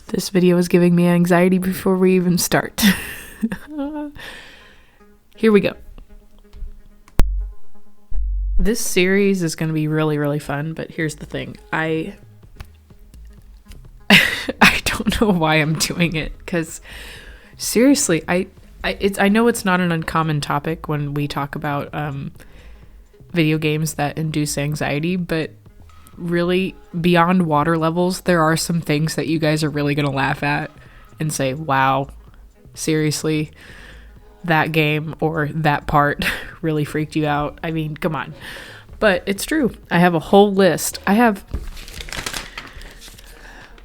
This video is giving me anxiety before we even start. Here we go. This series is going to be really, really fun, but here's the thing. I don't know why I'm doing it, because seriously, I know it's not an uncommon topic when we talk about video games that induce anxiety, but really, beyond water levels, there are some things that you guys are really going to laugh at and say, wow, seriously, that game or that part really freaked you out. I mean, come on. But it's true. I have a whole list.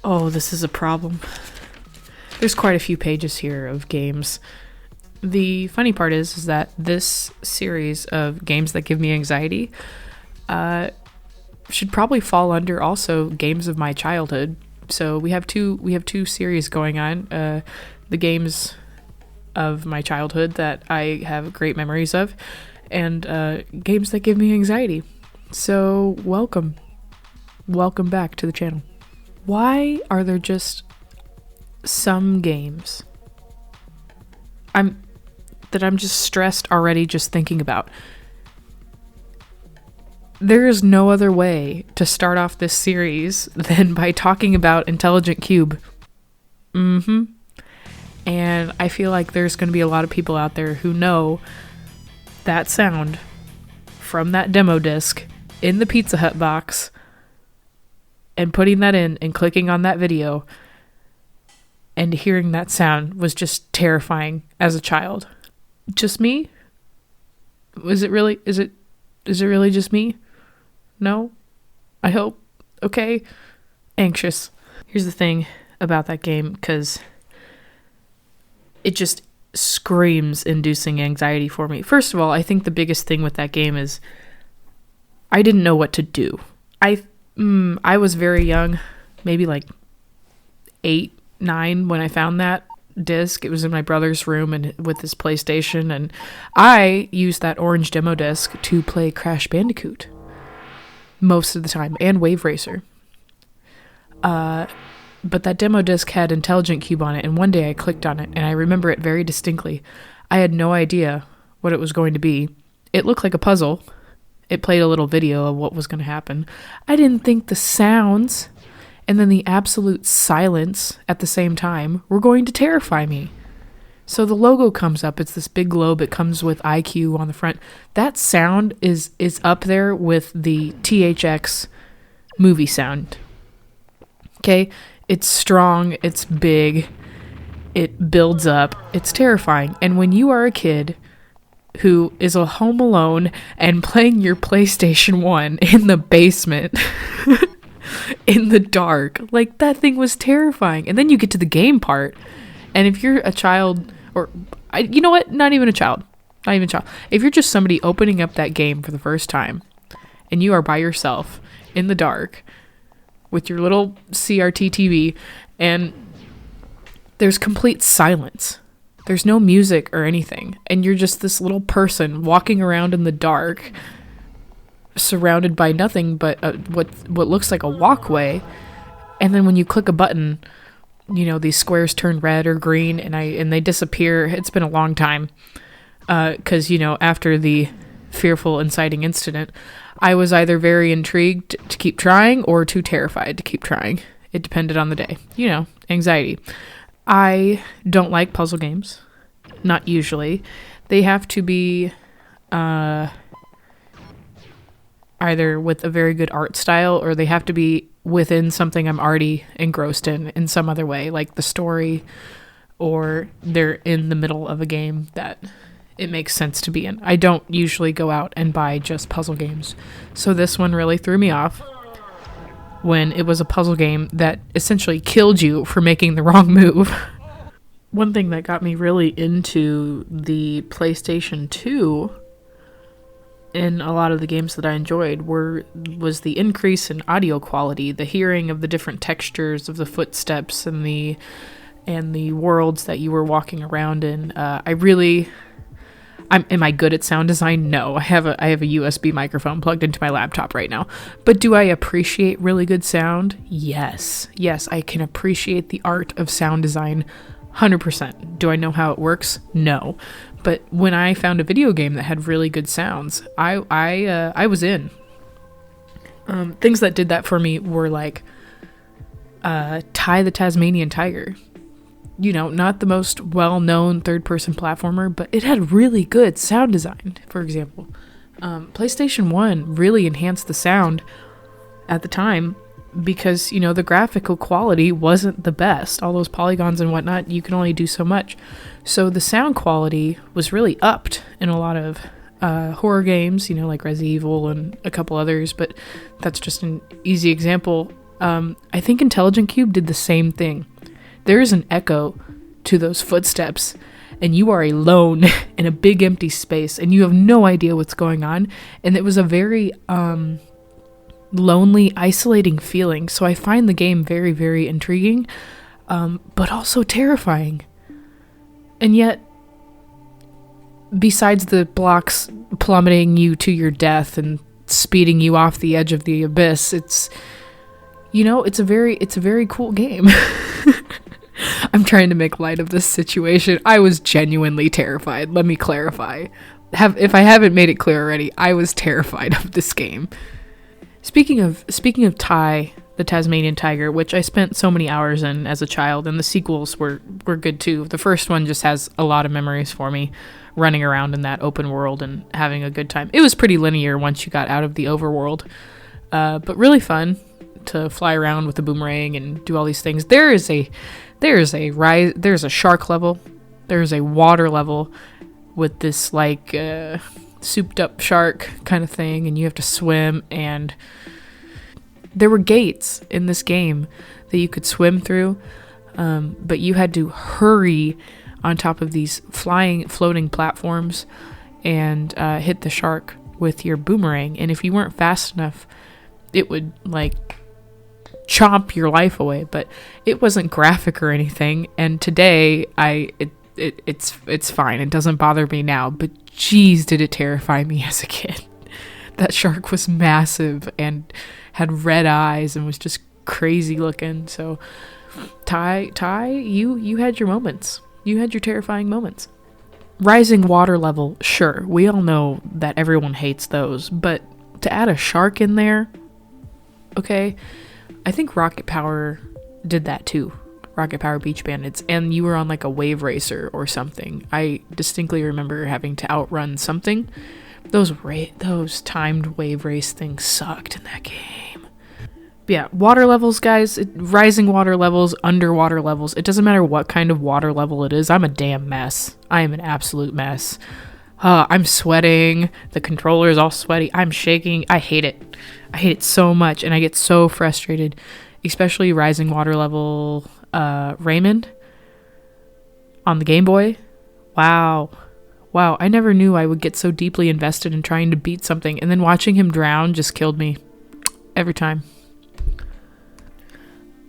Oh, this is a problem. There's quite a few pages here of games. The funny part is that this series of games that give me anxiety should probably fall under also games of my childhood. So we have two series going on. The games of my childhood that I have great memories of, and games that give me anxiety. So welcome back to the channel. Why are there just some games I'm just stressed already just thinking about? There is no other way to start off this series than by talking about Intelligent Qube. And I feel like there's going to be a lot of people out there who know that sound from that demo disc in the Pizza Hut box and putting that in and clicking on that video and hearing that sound was just terrifying as a child. Just me? Is it really just me? No? I hope. Okay. Anxious. Here's the thing about that game, because it just screams inducing anxiety for me. First of all, I think the biggest thing with that game is I didn't know what to do. I was very young, maybe like 8, 9 when I found that disc. It was in my brother's room and with his PlayStation, and I used that orange demo disc to play Crash Bandicoot most of the time, and Wave Racer. But that demo disc had Intelligent Qube on it, and one day I clicked on it, and I remember it very distinctly. I had no idea what it was going to be. It looked like a puzzle. It played a little video of what was going to happen. I didn't think the sounds and then the absolute silence at the same time were going to terrify me. So the logo comes up. It's this big globe. It comes with IQ on the front. That sound is up there with the THX movie sound. Okay? It's strong. It's big. It builds up. It's terrifying. And when you are a kid who is home alone and playing your PlayStation 1 in the basement in the dark, like, that thing was terrifying. And then you get to the game part, and if you're a child, or you know what, not even a child, if you're just somebody opening up that game for the first time and you are by yourself in the dark with your little CRT TV and there's complete silence, there's no music or anything, and you're just this little person walking around in the dark surrounded by nothing but what looks like a walkway, and then when you click a button, you know, these squares turn red or green and they disappear. It's been a long time, because, you know, after the fearful inciting incident, I was either very intrigued to keep trying or too terrified to keep trying. It depended on the day. You know, anxiety. I don't like puzzle games. Not usually. They have to be either with a very good art style, or they have to be within something I'm already engrossed in some other way, like the story, or they're in the middle of a game that it makes sense to be in. I don't usually go out and buy just puzzle games. So this one really threw me off when it was a puzzle game that essentially killed you for making the wrong move. One thing that got me really into the PlayStation 2 in a lot of the games that I enjoyed was the increase in audio quality, the hearing of the different textures of the footsteps and the worlds that you were walking around in. Am I good at sound design? No. I have a USB microphone plugged into my laptop right now. But do I appreciate really good sound? Yes. Yes, I can appreciate the art of sound design 100%. Do I know how it works? No. But when I found a video game that had really good sounds, I was in. Things that did that for me were like Ty the Tasmanian Tiger. You know, not the most well-known third-person platformer, but it had really good sound design, for example. PlayStation 1 really enhanced the sound at the time because, you know, the graphical quality wasn't the best. All those polygons and whatnot, you can only do so much. So the sound quality was really upped in a lot of horror games, you know, like Resident Evil and a couple others, but that's just an easy example. I think Intelligent Cube did the same thing. There is an echo to those footsteps, and you are alone in a big empty space, and you have no idea what's going on. And it was a very lonely, isolating feeling. So I find the game very, very intriguing, but also terrifying. And yet, besides the blocks plummeting you to your death and speeding you off the edge of the abyss, it's, you know, it's a very cool game. I'm trying to make light of this situation. I was genuinely terrified. Let me clarify. If I haven't made it clear already, I was terrified of this game. Speaking of Ty, the Tasmanian Tiger, which I spent so many hours in as a child, and the sequels were good too. The first one just has a lot of memories for me, running around in that open world and having a good time. It was pretty linear once you got out of the overworld, but really fun to fly around with a boomerang and do all these things. There's a shark level, there's a water level with this like souped up shark kind of thing, and you have to swim, and there were gates in this game that you could swim through, but you had to hurry on top of these floating platforms and hit the shark with your boomerang, and if you weren't fast enough, it would like chomp your life away. But it wasn't graphic or anything, and today it's fine. It doesn't bother me now, but geez, did it terrify me as a kid. That shark was massive and had red eyes and was just crazy looking. So Ty, you had your moments. You had your terrifying moments. Rising water level, sure, we all know that everyone hates those, but to add a shark in there, okay, I think Rocket Power did that too. Rocket Power Beach Bandits, and you were on like a wave racer or something. I distinctly remember having to outrun something. Those timed wave race things sucked in that game. But yeah, water levels, guys, rising water levels, underwater levels, it doesn't matter what kind of water level it is. I'm a damn mess. I am an absolute mess. I'm sweating. The controller is all sweaty. I'm shaking. I hate it. I hate it so much, and I get so frustrated, especially rising water level Raymond on the Game Boy. Wow, I never knew I would get so deeply invested in trying to beat something, and then watching him drown just killed me every time.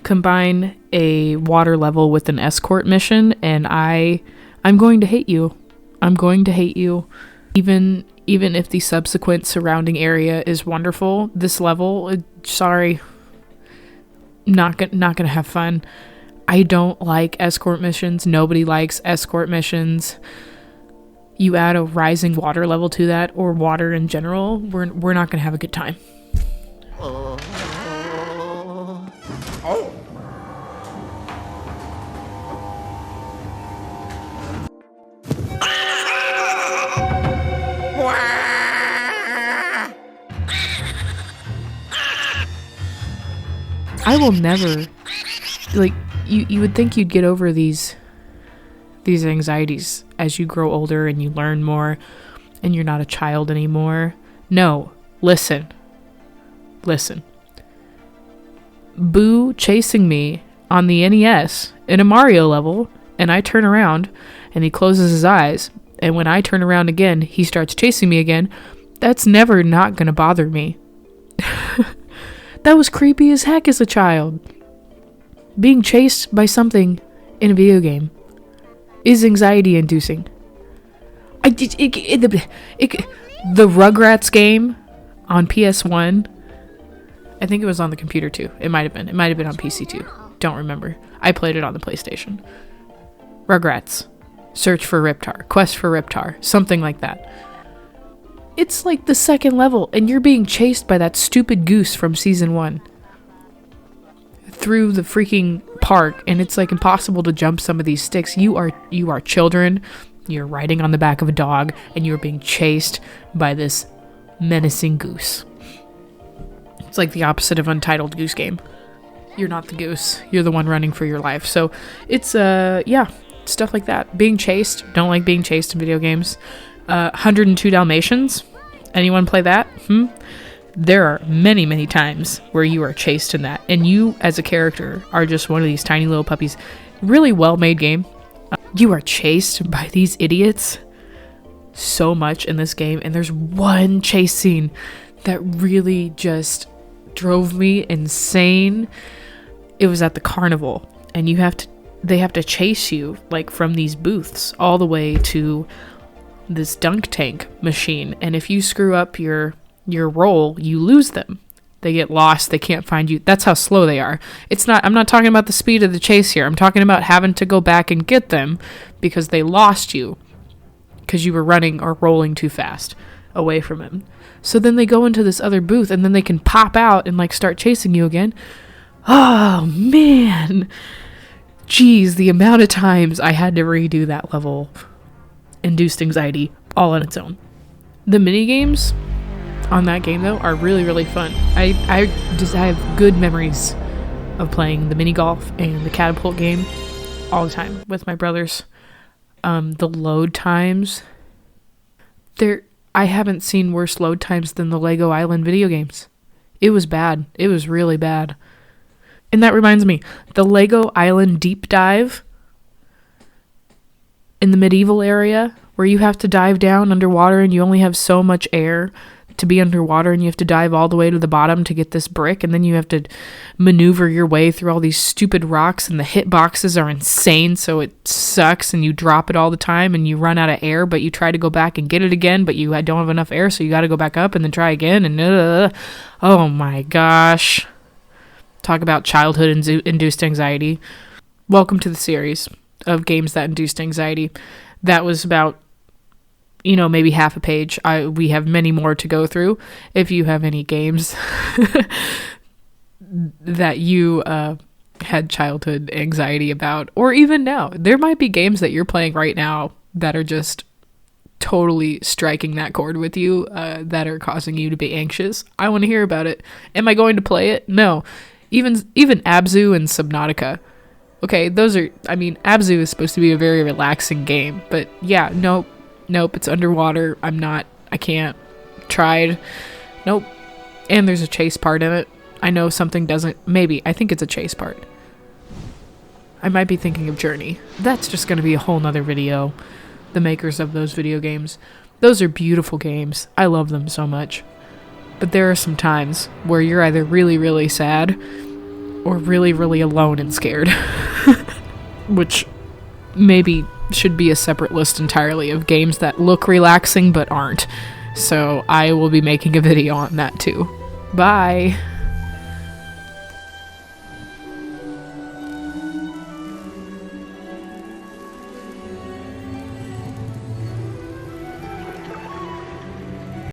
Combine a water level with an escort mission, and I'm going to hate you. I'm going to hate you. Even if the subsequent surrounding area is wonderful, this level, sorry, not gonna have fun. I don't like escort missions. Nobody likes escort missions. You add a rising water level to that, or water in general, we're not gonna have a good time. I will never, like, you would think you'd get over these anxieties as you grow older and you learn more and you're not a child anymore. No, listen. Boo chasing me on the NES in a Mario level, and I turn around and he closes his eyes, and when I turn around again, he starts chasing me again. That's never not gonna bother me. That was creepy as heck as a child. Being chased by something in a video game is anxiety inducing. The Rugrats game on PS1. I think it was on the computer too. It might have been. It might have been on PC too. Don't remember. I played it on the PlayStation. Rugrats. Search for Riptar. Quest for Riptar. Something like that. It's like the second level, and you're being chased by that stupid goose from season 1 through the freaking park, and it's like impossible to jump some of these sticks. You are children. You're riding on the back of a dog, and you're being chased by this menacing goose. It's like the opposite of Untitled Goose Game. You're not the goose. You're the one running for your life. So it's stuff like that. Being chased. Don't like being chased in video games. 102 Dalmatians. Anyone play that? There are many, many times where you are chased in that, and you as a character are just one of these tiny little puppies. Really well-made game. You are chased by these idiots so much in this game, and there's one chase scene that really just drove me insane. It was at the carnival, and they have to chase you like from these booths all the way to this dunk tank machine, and if you screw up your roll, you lose them. They get lost. They can't find you. That's how slow they are. I'm not talking about the speed of the chase here. I'm talking about having to go back and get them because they lost you because you were running or rolling too fast away from him. So then they go into this other booth, and then they can pop out and like start chasing you again. Oh man. Jeez, the amount of times I had to redo that level induced anxiety all on its own. The mini games on that game though are really, really fun. I have good memories of playing the mini golf and the catapult game all the time with my brothers. The load times, I haven't seen worse load times than the Lego Island video games. It was bad. It was really bad. And that reminds me, the Lego Island deep dive in the medieval area where you have to dive down underwater and you only have so much air to be underwater, and you have to dive all the way to the bottom to get this brick, and then you have to maneuver your way through all these stupid rocks, and the hitboxes are insane, so it sucks, and you drop it all the time, and you run out of air, but you try to go back and get it again, but you don't have enough air, so you got to go back up and then try again, and oh my gosh. Talk about childhood induced anxiety. Welcome to the series of games that induced anxiety. That was about maybe half a page. We have many more to go through. If you have any games that you had childhood anxiety about, or even now, there might be games that you're playing right now that are just totally striking that chord with you, that are causing you to be anxious. I want to hear about it. Am I going to play it? No. Even Abzu and Subnautica. Okay, Abzu is supposed to be a very relaxing game, but yeah, nope, it's underwater. I can't. Tried. Nope. And there's a chase part in it. I know something doesn't, I think it's a chase part. I might be thinking of Journey. That's just going to be a whole nother video. The makers of those video games. Those are beautiful games. I love them so much. But there are some times where you're either really, really sad or really, really alone and scared. Which maybe should be a separate list entirely of games that look relaxing but aren't. So I will be making a video on that too. Bye!